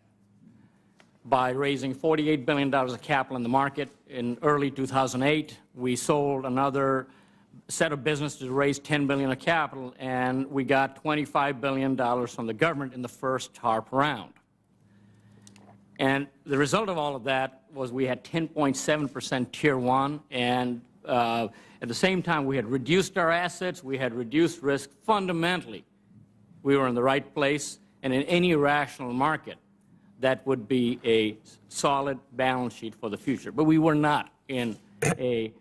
by raising $48 billion of capital in the market in early 2008. We sold another set of businesses to raise $10 billion of capital, and we got $25 billion from the government in the first TARP round. And the result of all of that was we had 10.7% Tier 1, and at the same time we had reduced our assets, we had reduced risk. Fundamentally, we were in the right place, and in any rational market, that would be a solid balance sheet for the future. But we were not in a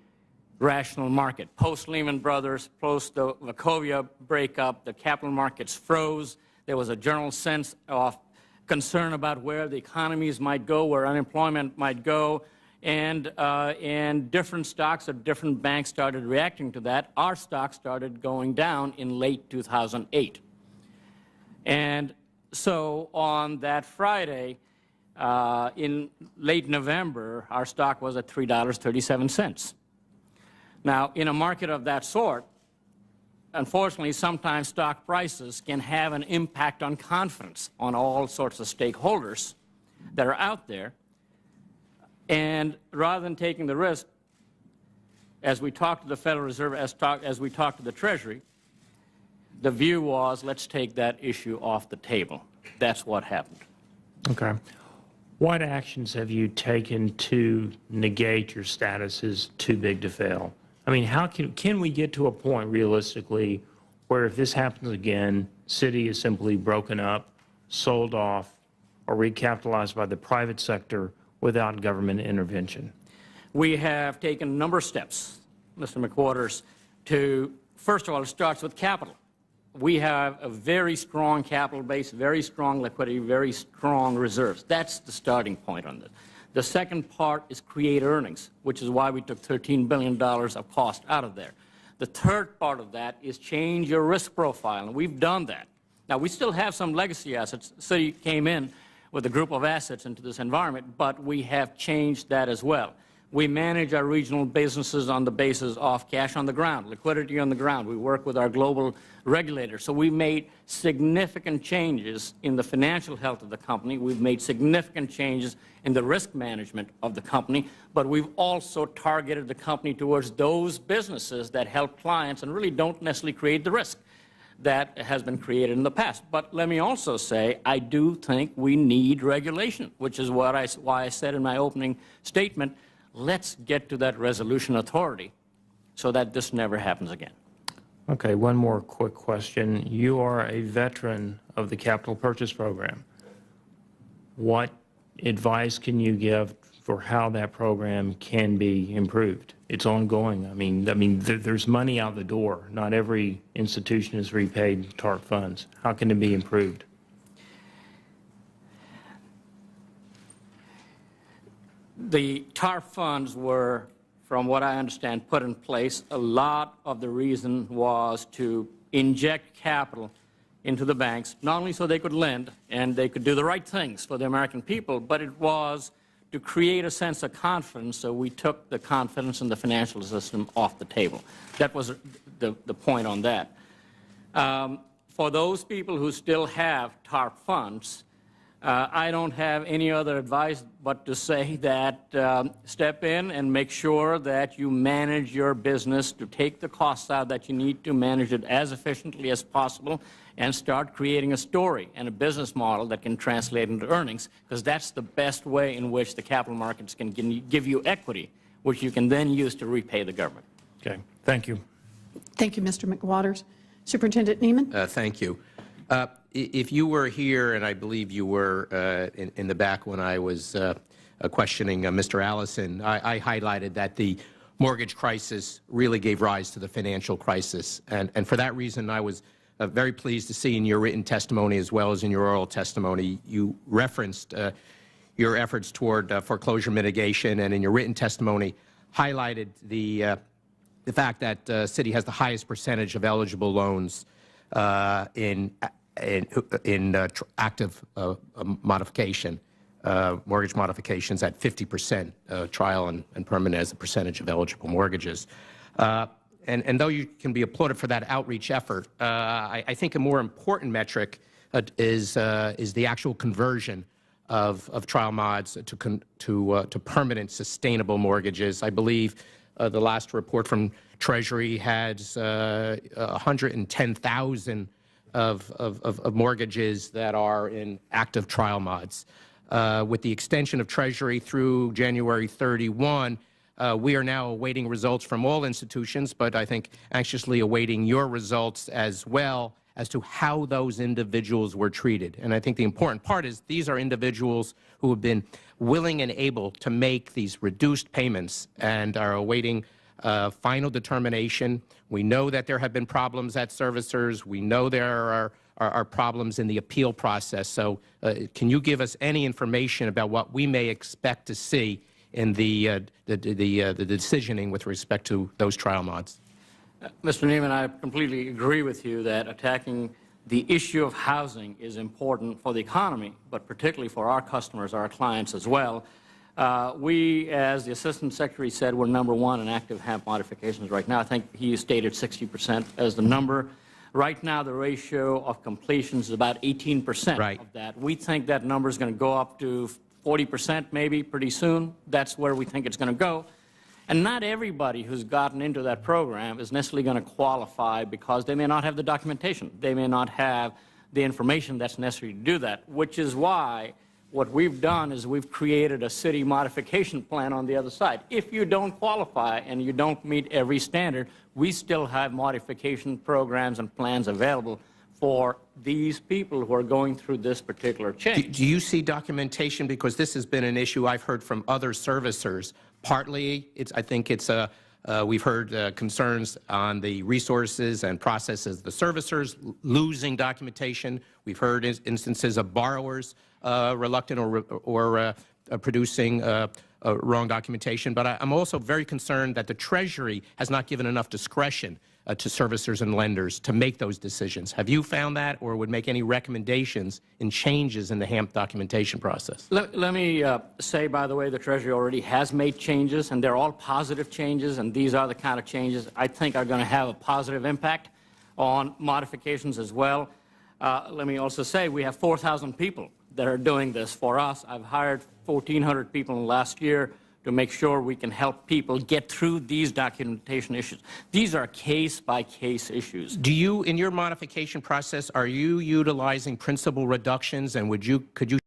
rational market. Post-Lehman Brothers, post the Wachovia breakup, the capital markets froze. There was a general sense of concern about where the economies might go, where unemployment might go, and different stocks of different banks started reacting to that. Our stock started going down in late 2008. And so on that Friday, in late November, our stock was at $3.37. Now, in a market of that sort, unfortunately, sometimes stock prices can have an impact on confidence on all sorts of stakeholders that are out there. And rather than taking the risk, as we talked to the Federal Reserve, as we talked to the Treasury, the view was, let's take that issue off the table. That's what happened. Okay. What actions have you taken to negate your status as too big to fail? I mean, how can we get to a point realistically where if this happens again, Citi is simply broken up, sold off, or recapitalized by the private sector without government intervention? We have taken a number of steps, Mr. McWaters, to, first of all, it starts with capital. We have a very strong capital base, very strong liquidity, very strong reserves. That's the starting point on this. The second part is create earnings, which is why we took $13 billion of cost out of there. The third part of that is change your risk profile, and we've done that. Now, we still have some legacy assets. Citi came in with a group of assets into this environment, but we have changed that as well. We manage our regional businesses on the basis of cash on the ground, liquidity on the ground. We work with our global regulators. So we made significant changes in the financial health of the company. We've made significant changes in the risk management of the company, but we've also targeted the company towards those businesses that help clients and really don't necessarily create the risk that has been created in the past. But let me also say, I do think we need regulation, which is why I said in my opening statement, let's get to that resolution authority so that this never happens again. Okay, one more quick question. You are a veteran of the capital purchase program. What advice can you give for how that program can be improved? It's ongoing. I mean, there's money out the door. Not every institution is repaid TARP funds. How can it be improved? The TARP funds were, from what I understand, put in place. A lot of the reason was to inject capital into the banks, not only so they could lend and they could do the right things for the American people, but it was to create a sense of confidence, so we took the confidence in the financial system off the table. That was the point on that. For those people who still have TARP funds, I don't have any other advice but to say that step in and make sure that you manage your business to take the costs out that you need to manage it as efficiently as possible and start creating a story and a business model that can translate into earnings, because that's the best way in which the capital markets can give you equity, which you can then use to repay the government. Okay, thank you. Thank you, Mr. McWaters. Superintendent Neiman? Thank you. If you were here, and I believe you were in the back when I was questioning Mr. Allison, I highlighted that the mortgage crisis really gave rise to the financial crisis. And for that reason, I was very pleased to see in your written testimony as well as in your oral testimony, you referenced your efforts toward foreclosure mitigation, and in your written testimony highlighted the fact that Citi has the highest percentage of eligible loans in active modification, mortgage modifications at 50%, trial and permanent as a percentage of eligible mortgages. And though you can be applauded for that outreach effort, I think a more important metric is the actual conversion of trial mods to permanent sustainable mortgages. I believe the last report from Treasury has 110,000 of mortgages that are in active trial mods. With the extension of Treasury through January 31, we are now awaiting results from all institutions, but I think anxiously awaiting your results as well as to how those individuals were treated. And I think the important part is these are individuals who have been willing and able to make these reduced payments and are awaiting final determination. We know that there have been problems at servicers. We know there are problems in the appeal process. So can you give us any information about what we may expect to see in the decisioning with respect to those trial mods? Mr. Neiman, I completely agree with you that attacking the issue of housing is important for the economy, but particularly for our customers, our clients as well. We, as the Assistant Secretary said, we're #1 in active HAMP modifications right now. I think he stated 60% as the number. Right now, the ratio of completions is about 18% of that. We think that number is going to go up to 40% maybe pretty soon. That's where we think it's going to go. And not everybody who's gotten into that program is necessarily going to qualify because they may not have the documentation. They may not have the information that's necessary to do that, which is why what we've done is we've created a city modification plan on the other side. If you don't qualify and you don't meet every standard, we still have modification programs and plans available for these people who are going through this particular change. Do you see documentation? Because this has been an issue I've heard from other servicers. Partly, I think it's we've heard concerns on the resources and processes of the servicers losing documentation. We've heard instances of borrowers reluctant or producing wrong documentation. But I'm also very concerned that the Treasury has not given enough discretion to servicers and lenders to make those decisions. Have you found that, or would make any recommendations in changes in the HAMP documentation process? Let me say, by the way, the Treasury already has made changes, and they're all positive changes, and these are the kind of changes I think are going to have a positive impact on modifications as well. Let me also say we have 4,000 people that are doing this for us. I've hired 1,400 people in the last year to make sure we can help people get through these documentation issues. These are case-by-case issues. Do you, in your modification process, are you utilizing principal reductions, and could you